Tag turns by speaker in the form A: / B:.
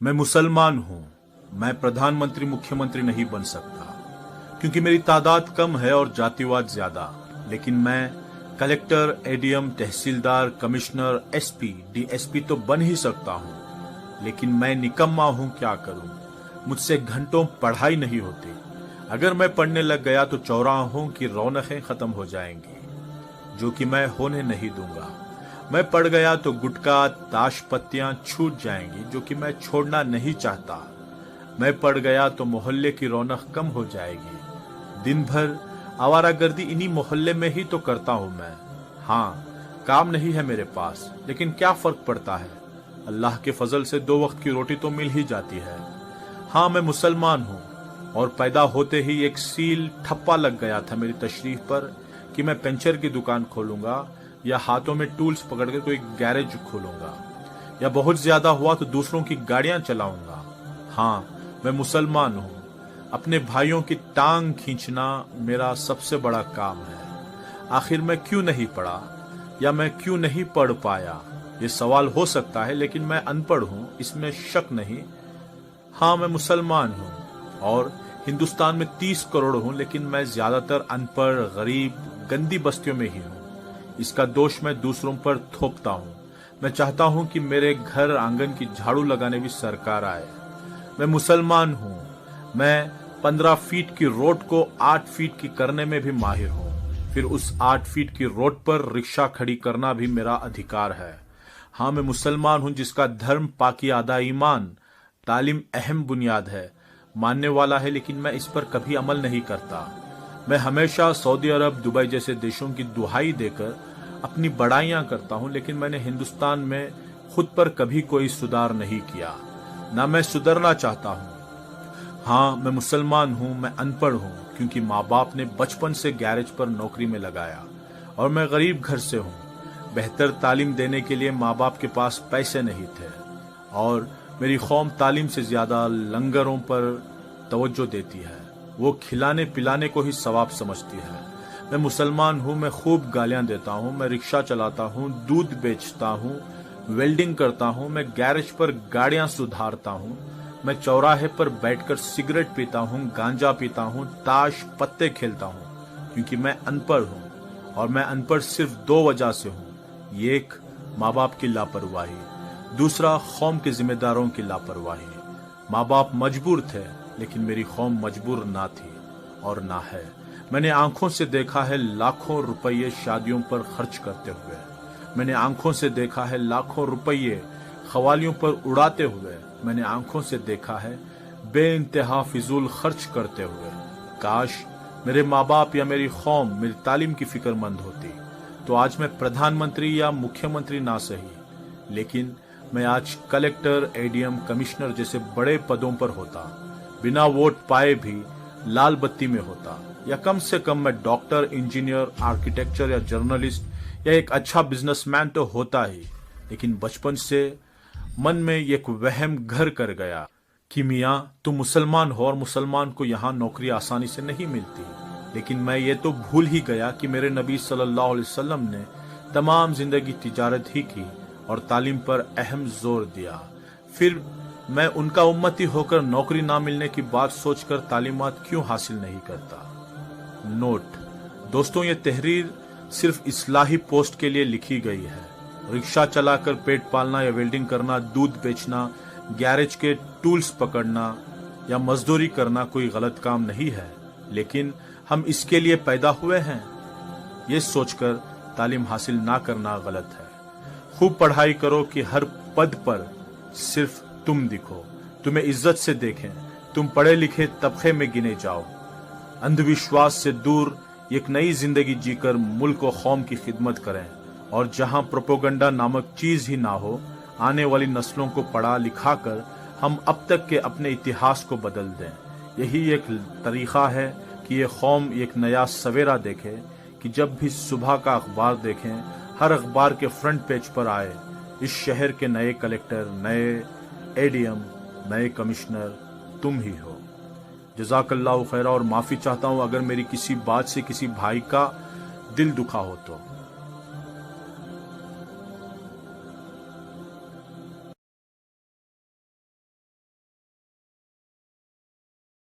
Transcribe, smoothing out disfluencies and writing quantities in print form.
A: मैं मुसलमान हूं। मैं प्रधानमंत्री मुख्यमंत्री नहीं बन सकता क्योंकि मेरी तादाद कम है और जातिवाद ज्यादा, लेकिन मैं कलेक्टर, एडीएम, तहसीलदार, कमिश्नर, एसपी, डीएसपी तो बन ही सकता हूं। लेकिन मैं निकम्मा हूं, क्या करूं? मुझसे घंटों पढ़ाई नहीं होती। अगर मैं पढ़ने लग गया तो चौराहों की रौनकें खत्म हो जाएंगी, जो कि मैं होने नहीं दूंगा। मैं पढ़ गया तो गुटखा, ताश पत्तियां छूट जाएंगी, जो कि मैं छोड़ना नहीं चाहता। मैं पढ़ गया तो मोहल्ले की रौनक कम हो जाएगी। दिन भर आवारागर्दी इन्हीं मोहल्ले में ही तो करता हूं मैं। हाँ, काम नहीं है मेरे पास, लेकिन क्या फर्क पड़ता है? अल्लाह के फजल से 2 वक्त की रोटी तो मिल ही जाती है। हाँ, मैं मुसलमान हूं और पैदा होते ही एक सील ठप्पा लग गया था मेरी तशरीफ पर कि मैं पंचर की दुकान खोलूंगा या हाथों में टूल्स पकड़ के कोई गैरेज खोलूंगा, या बहुत ज्यादा हुआ तो दूसरों की गाड़ियां चलाऊंगा। हाँ, मैं मुसलमान हूं। अपने भाइयों की टांग खींचना मेरा सबसे बड़ा काम है। आखिर मैं क्यों नहीं पढ़ा या मैं क्यों नहीं पढ़ पाया, ये सवाल हो सकता है, लेकिन मैं अनपढ़ हूं, इसमें शक नहीं। हाँ, मैं मुसलमान हूं और हिंदुस्तान में 30 करोड़ हूं, लेकिन मैं ज्यादातर अनपढ़, गरीब, गंदी बस्तियों में ही हूं। इसका दोष मैं दूसरों पर थोपता हूं। मैं चाहता हूं कि मेरे घर आंगन की झाड़ू लगाने भी सरकार आए। मैं मुसलमान हूं। मैं 15 फीट की रोड को 8 फीट की करने में भी माहिर हूं। फिर उस 8 फीट की रोड पर रिक्शा खड़ी करना भी मेरा अधिकार है। हाँ, मैं मुसलमान हूं जिसका धर्म, पाकी, आदा, ईमान, तालीम अहम बुनियाद है, मानने वाला है, लेकिन मैं इस पर कभी अमल नहीं करता। मैं हमेशा सऊदी अरब, दुबई जैसे देशों की दुहाई देकर अपनी बड़ाइयां करता हूं, लेकिन मैंने हिंदुस्तान में खुद पर कभी कोई सुधार नहीं किया, ना मैं सुधरना चाहता हूं। हाँ, मैं मुसलमान हूं। मैं अनपढ़ हूं क्योंकि माँ बाप ने बचपन से गैरेज पर नौकरी में लगाया, और मैं गरीब घर से हूं। बेहतर तालीम देने के लिए माँ बाप के पास पैसे नहीं थे, और मेरी कौम तालीम से ज्यादा लंगरों पर तवज्जो देती है। वो खिलाने पिलाने को ही सवाब समझती है। मैं मुसलमान हूं। मैं खूब गालियां देता हूं। मैं रिक्शा चलाता हूं, दूध बेचता हूं, वेल्डिंग करता हूं। मैं गैरेज पर गाड़ियां सुधारता हूं। मैं चौराहे पर बैठकर सिगरेट पीता हूं, गांजा पीता हूं, ताश पत्ते खेलता हूं, क्योंकि मैं अनपढ़ हूं। और मैं अनपढ़ सिर्फ 2 वजह से हूं। एक, माँ बाप की लापरवाही। दूसरा, कौम के जिम्मेदारों की लापरवाही। माँ बाप मजबूर थे, लेकिन मेरी कौम मजबूर ना थी और ना है। मैंने आंखों से देखा है लाखों रुपये शादियों पर खर्च करते हुए। मैंने आंखों से देखा है लाखों रुपये खवालियों पर उड़ाते हुए। मैंने आंखों से देखा है बेइंतहा फिजूल खर्च करते हुए। काश मेरे माँ बाप या मेरी कौम मेरी तालीम की फिक्रमंद होती तो आज मैं प्रधानमंत्री या मुख्यमंत्री ना सही, लेकिन मैं आज कलेक्टर, एडीएम, कमिश्नर जैसे बड़े पदों पर होता। बिना वोट पाए भी लाल बत्ती में होता, या कम से कम मैं डॉक्टर, इंजीनियर, आर्किटेक्चर या जर्नलिस्ट या एक अच्छा बिजनेसमैन तो होता ही। लेकिन बचपन से मन में एक वहम घर कर गया कि मियाँ तुम मुसलमान हो और मुसलमान को यहाँ नौकरी आसानी से नहीं मिलती। लेकिन मैं ये तो भूल ही गया कि मेरे नबी सल्लल्लाहु अलैहि वसल्लम ने तमाम जिंदगी तिजारत ही की और तालीम पर अहम जोर दिया। फिर मैं उनका उम्मती होकर नौकरी ना मिलने की बात सोचकर तालीमात क्यों हासिल नहीं करता। नोट दोस्तों, ये तहरीर सिर्फ इस्लाही पोस्ट के लिए लिखी गई है। रिक्शा चलाकर पेट पालना या वेल्डिंग करना, दूध बेचना, गैरेज के टूल्स पकड़ना या मजदूरी करना कोई गलत काम नहीं है, लेकिन हम इसके लिए पैदा हुए हैं, ये सोचकर तालीम हासिल ना करना गलत है। खूब पढ़ाई करो कि हर पद पर सिर्फ तुम दिखो, तुम्हें इज्जत से देखें, तुम पढ़े लिखे तबके में गिने जाओ। अंधविश्वास से दूर एक नई जिंदगी जीकर मुल्क और कौम की खिदमत करें, और जहां प्रोपोगंडा नामक चीज ही ना हो, आने वाली नस्लों को पढ़ा लिखा कर हम अब तक के अपने इतिहास को बदल दें। यही एक तरीका है कि ये कौम एक नया सवेरा देखे, कि जब भी सुबह का अखबार देखें, हर अखबार के फ्रंट पेज पर आए इस शहर के नए कलेक्टर, नए एडीएम, नए कमिश्नर तुम ही हो। जज़ाकल्लाहु खैरा। और माफी चाहता हूं अगर मेरी किसी बात से किसी भाई का दिल दुखा हो तो।